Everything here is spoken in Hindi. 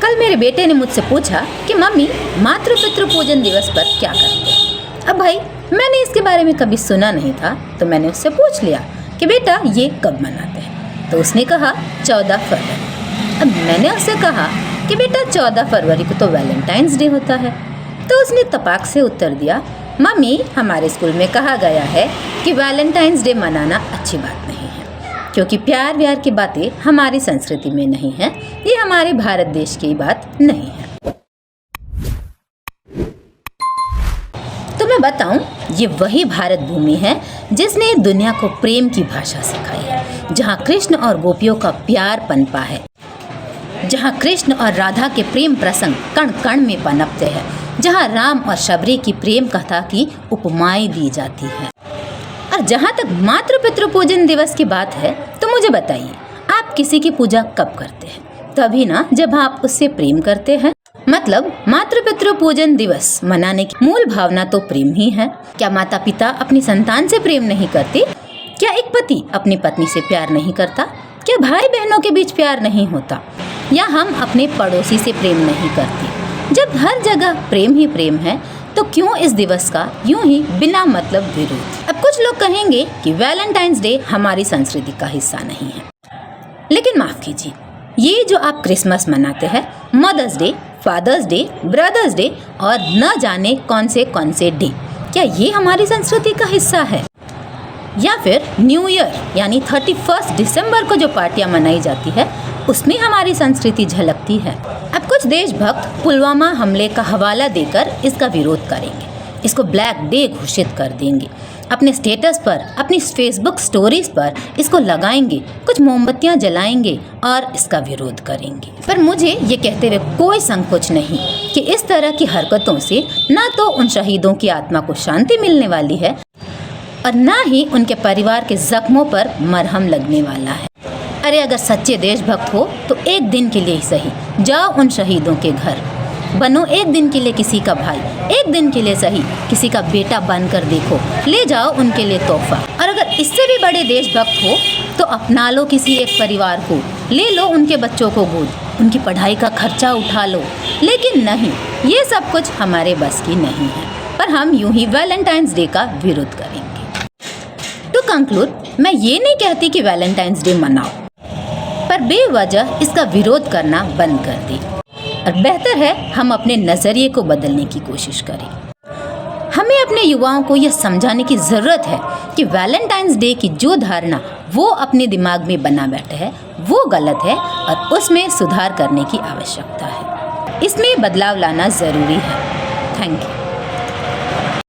कल मेरे बेटे ने मुझसे पूछा कि मम्मी मातृ पितृ पूजन दिवस पर क्या करते हैं। अब भाई मैंने इसके बारे में कभी सुना नहीं था, तो मैंने उससे पूछ लिया कि बेटा ये कब मनाते हैं। तो उसने कहा 14 फरवरी। अब मैंने उससे कहा कि बेटा 14 फरवरी को तो वैलेंटाइंस डे होता है। तो उसने तपाक से उत्तर दिया, मम्मी हमारे स्कूल में कहा गया है कि वैलेंटाइंस डे मनाना अच्छी बात नहीं है, क्योंकि प्यार व्यार की बातें हमारी संस्कृति में नहीं है, ये हमारे भारत देश की बात नहीं है। तो मैं बताऊं, ये वही भारत भूमि है जिसने दुनिया को प्रेम की भाषा सिखाई है, जहाँ कृष्ण और गोपियों का प्यार पनपा है, जहाँ कृष्ण और राधा के प्रेम प्रसंग कण कण में पनपते हैं, जहाँ राम और शबरी की प्रेम कथा की उपमाएं दी जाती है। और जहाँ तक मातृ पितृ पूजन दिवस की बात है, तो मुझे बताइए आप किसी की पूजा कब करते हैं? तभी ना जब आप उससे प्रेम करते हैं। मतलब मातृ पितृ पूजन दिवस मनाने की मूल भावना तो प्रेम ही है। क्या माता पिता अपनी संतान से प्रेम नहीं करते? क्या एक पति अपनी पत्नी से प्यार नहीं करता? क्या भाई बहनों के बीच प्यार नहीं होता? या हम अपने पड़ोसी से प्रेम नहीं करते? जब हर जगह प्रेम ही प्रेम है, तो क्यों इस दिवस का यूं ही बिना मतलब विरोध? अब कुछ लोग कहेंगे कि वैलेंटाइंस डे हमारी संस्कृति का हिस्सा नहीं है, लेकिन माफ कीजिए, ये जो आप क्रिसमस मनाते हैं, Mother's Day, Father's Day, Brother's Day और न जाने कौन से डे, क्या ये हमारी संस्कृति का हिस्सा है? या फिर न्यू ईयर यानी 31 दिसंबर को जो पार्टियां मनाई जाती है, उसमें हमारी संस्कृति झलकती है। अब कुछ देशभक्त पुलवामा हमले का हवाला देकर इसका विरोध करेंगे, इसको ब्लैक डे घोषित कर देंगे, अपने स्टेटस पर, अपनी फेसबुक स्टोरीज पर इसको लगाएंगे, कुछ मोमबत्तियां जलाएंगे और इसका विरोध करेंगे। पर मुझे ये कहते हुए कोई संकोच नहीं कि इस तरह की हरकतों से ना तो उन शहीदों की आत्मा को शांति मिलने वाली है और ना ही उनके परिवार के जख्मों पर मरहम लगने वाला है। अरे अगर सच्चे देशभक्त हो तो एक दिन के लिए ही सही जाओ उन शहीदों के घर, बनो एक दिन के लिए किसी का भाई, एक दिन के लिए सही किसी का बेटा बनकर देखो, ले जाओ उनके लिए तोहफा। और अगर इससे भी बड़े देशभक्त हो तो अपना लो किसी एक परिवार को, ले लो उनके बच्चों को गोद, उनकी पढ़ाई का खर्चा उठा लो। लेकिन नहीं, ये सब कुछ हमारे बस की नहीं है, पर हम यूं ही वैलेंटाइंस डे का विरोध करेंगे। टू कंक्लूड, मैं ये नहीं कहती कि वैलेंटाइंस डे मनाओ, पर बेवजह इसका विरोध करना बंद कर दें और बेहतर है हम अपने नज़रिए को बदलने की कोशिश करें। हमें अपने युवाओं को यह समझाने की ज़रूरत है कि वैलेंटाइंस डे की जो धारणा वो अपने दिमाग में बना बैठे हैं वो गलत है और उसमें सुधार करने की आवश्यकता है। इसमें बदलाव लाना ज़रूरी है। Thank you.